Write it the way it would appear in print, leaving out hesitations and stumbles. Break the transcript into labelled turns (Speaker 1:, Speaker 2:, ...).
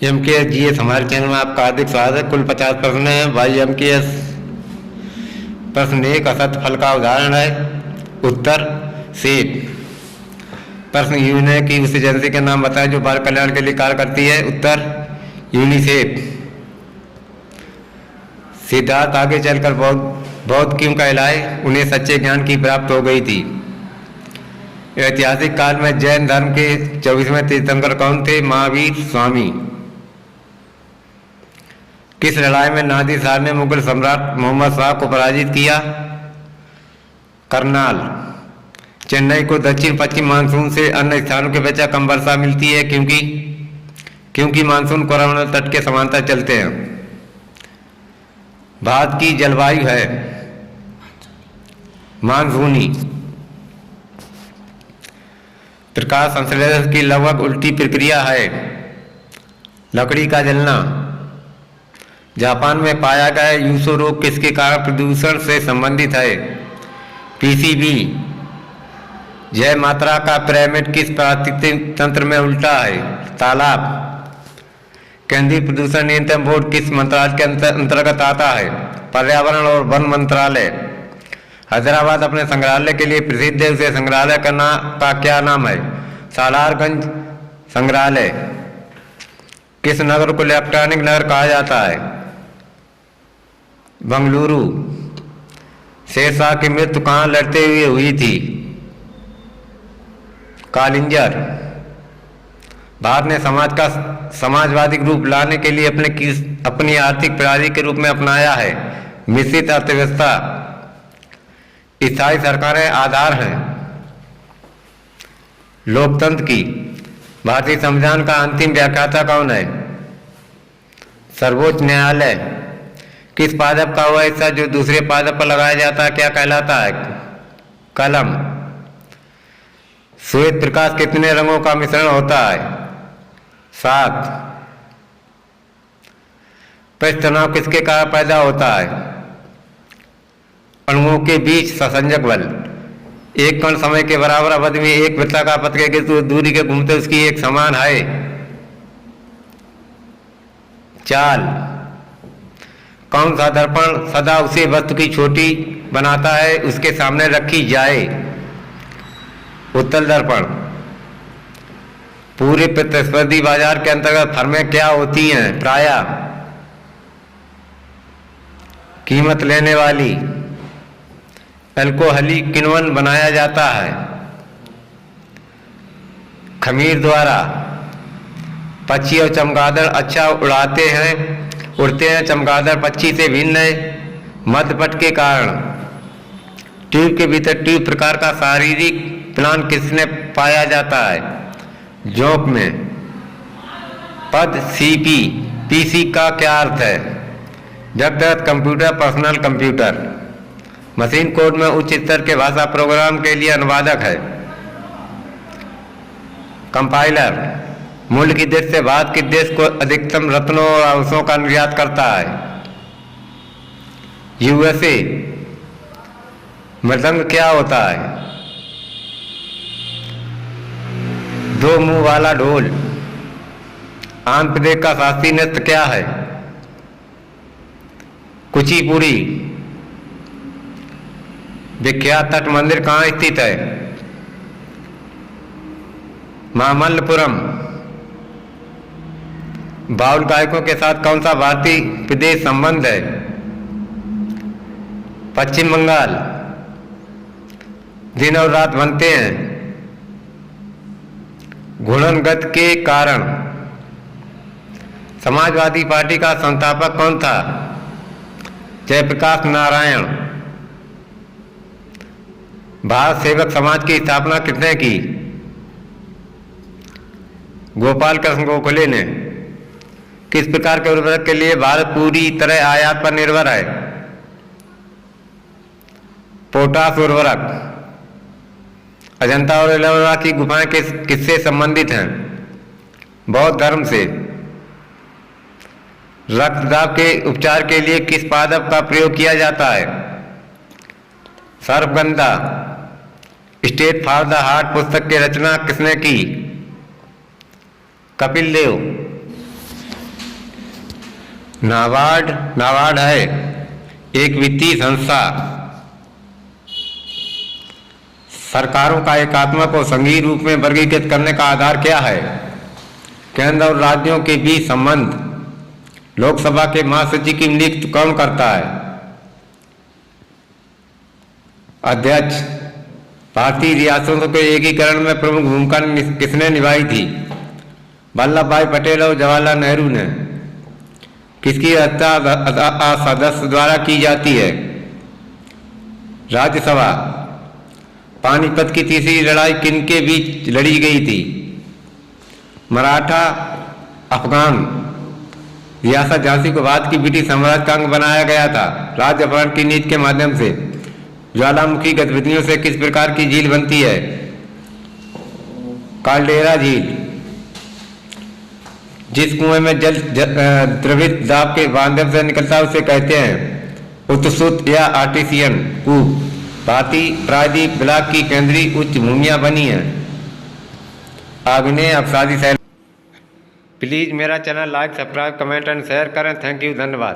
Speaker 1: MKS GS हमारे channel में आपका हार्दिक स्वागत है। कुल 50 प्रश्न है। भाई MKS प्रश्न एक, असत फल का उदाहरण है। उत्तर सेब। प्रश्न यून है कि उस एजेंसी का नाम बताएं जो बाल कल्याण के लिए कार्य करती है। उत्तर यूनिसेफ। सिद्धार्थ आगे चलकर बौद्ध क्यों कहलाए? उन्हें सच्चे ज्ञान की प्राप्त हो गई थी। ऐतिहासिक काल में जैन धर्म के 24वें तीर्थंकर कौन थे? महावीर स्वामी। किस लड़ाई में नादिर शाह ने मुगल सम्राट मोहम्मद शाह को पराजित किया? करनाल। चेन्नई को दक्षिण पश्चिम मानसून से अन्य स्थानों की अपेक्षा कम वर्षा मिलती है क्योंकि मानसून कोरोमंडल तट के समांतर चलते हैं। भारत की जलवायु है मानसूनी। प्रकाश संश्लेषण की लगभग उल्टी प्रक्रिया है लकड़ी का जलना। जापान में पाया गया यूसो रोग किसके कारण प्रदूषण से संबंधित है? पीसीबी। जय मात्रा का पिरामिड किस पारिस्थितिक तंत्र में उल्टा है? तालाब। केंद्रीय प्रदूषण नियंत्रण बोर्ड किस मंत्रालय के अंतर्गत आता है? पर्यावरण और वन मंत्रालय। हैदराबाद अपने संग्रहालय के लिए प्रसिद्ध है। उसे संग्रहालय का क्या नाम है? सालारगंज संग्रहालय। किस नगर को इलेक्ट्रॉनिक नगर कहा जाता है? बंगलुरु। शेरशाह की मृत्यु कहाँ लड़ते हुए हुई थी? कालिंजर। भारत ने समाज का समाजवादी रूप लाने के लिए अपनी आर्थिक प्रणाली के रूप में अपनाया है मिश्रित अर्थव्यवस्था। स्थायी सरकारें आधार हैं लोकतंत्र की। भारतीय संविधान का अंतिम व्याख्याता कौन है? सर्वोच्च न्यायालय। किस पादप का वह हिस्सा जो दूसरे पादप पर लगाया जाता है क्या कहलाता है? कलम। श्वेत प्रकाश कितने रंगों का मिश्रण होता है? 7। पृष्ठ तनाव किसके कारण पैदा होता है? अणुओं के बीच संसंजक बल। एक कण समय के बराबर अवधि में एक वृत्ताकार पथ के दूरी के घूमते उसकी एक समान है चाल। कौन सा दर्पण सदा उसी वस्तु की छोटी बनाता है उसके सामने रखी जाए? उत्तल दर्पण। पूरे प्रतिस्पर्धी बाजार के अंतर्गत फर्में क्या होती हैं? प्रायः कीमत लेने वाली। अल्कोहलिक किण्वन बनाया जाता है खमीर द्वारा। पक्षी और चमगादड़ अच्छा उड़ते हैं। चमगादड़ पक्षी से भिन्न है मध्यपट के कारण। ट्यूब के भीतर ट्यूब प्रकार का शारीरिक प्लान किसने पाया जाता है? जोंक में। पद सीपी। पीसी का क्या अर्थ है? व्यक्तिगत computer, personal computer. Machine code में उच्च स्तर के भाषा प्रोग्राम के लिए अनुवादक है कंपाइलर। मूल्य की दृष्टि से भारत किस देश को अधिकतम रत्नों और आभूषणों का निर्यात करता है? यूएसए। मृदंग क्या होता है? दो मुंह वाला ढोल। आंध्र प्रदेश का शास्त्रीय नृत्य क्या है? कुचिपुड़ी। विख्यात तट मंदिर कहाँ स्थित है? मामल्लपुरम। बाउल गायकों के साथ कौन सा भारतीय प्रदेश संबंध है? पश्चिम बंगाल। दिन और रात बनते हैं घूर्णनगत के कारण। समाजवादी पार्टी का संस्थापक कौन था? जयप्रकाश नारायण। भारत सेवक समाज की स्थापना किसने की? गोपाल कृष्ण गोखले ने। किस प्रकार के उर्वरक के लिए भारत पूरी तरह आयात पर निर्भर है? पोटाश उर्वरक। अजंता और एलोरा की गुफाएं किससे संबंधित हैं? बौद्ध धर्म से। रक्तदाब के उपचार के लिए किस पादप का प्रयोग किया जाता है? सर्पगंधा। स्टेट फॉर द हार्ट पुस्तक की रचना किसने की? कपिल देव। नाबार्ड है एक वित्तीय संस्था। सरकारों का एकात्मक और संघीय रूप में वर्गीकृत करने का आधार क्या है? केंद्र और राज्यों के बीच संबंध। लोकसभा के महासचिव की नियुक्ति कौन करता है? अध्यक्ष। भारतीय रियासतों के एकीकरण में प्रमुख भूमिका किसने निभाई थी? वल्लभ भाई पटेल और जवाहरलाल नेहरू ने। किसकी हत्या सदस्य द्वारा की जाती है? राज्यसभा। पानीपत की तीसरी लड़ाई किन के बीच लड़ी गई थी? मराठा अफगान। रियासत झांसी को भारत की ब्रिटिश साम्राज्य का अंग बनाया गया था राज्य अपहरण की नीति के माध्यम से। ज्वालामुखी गतिविधियों से किस प्रकार की झील बनती है? काल्डेरा झील। जिस कुएं में जल द्रवित दाब के माध्यम से निकलता है उसे कहते हैं उत्सुत या आर्टिसियन कूप। भारतीय प्रायद्वीप ब्लॉक की केंद्रीय उच्च भूमियां बनी हैं। आग्नेय अवसादी शैल। प्लीज मेरा channel like, subscribe, comment and share करें। थैंक यू, धन्यवाद।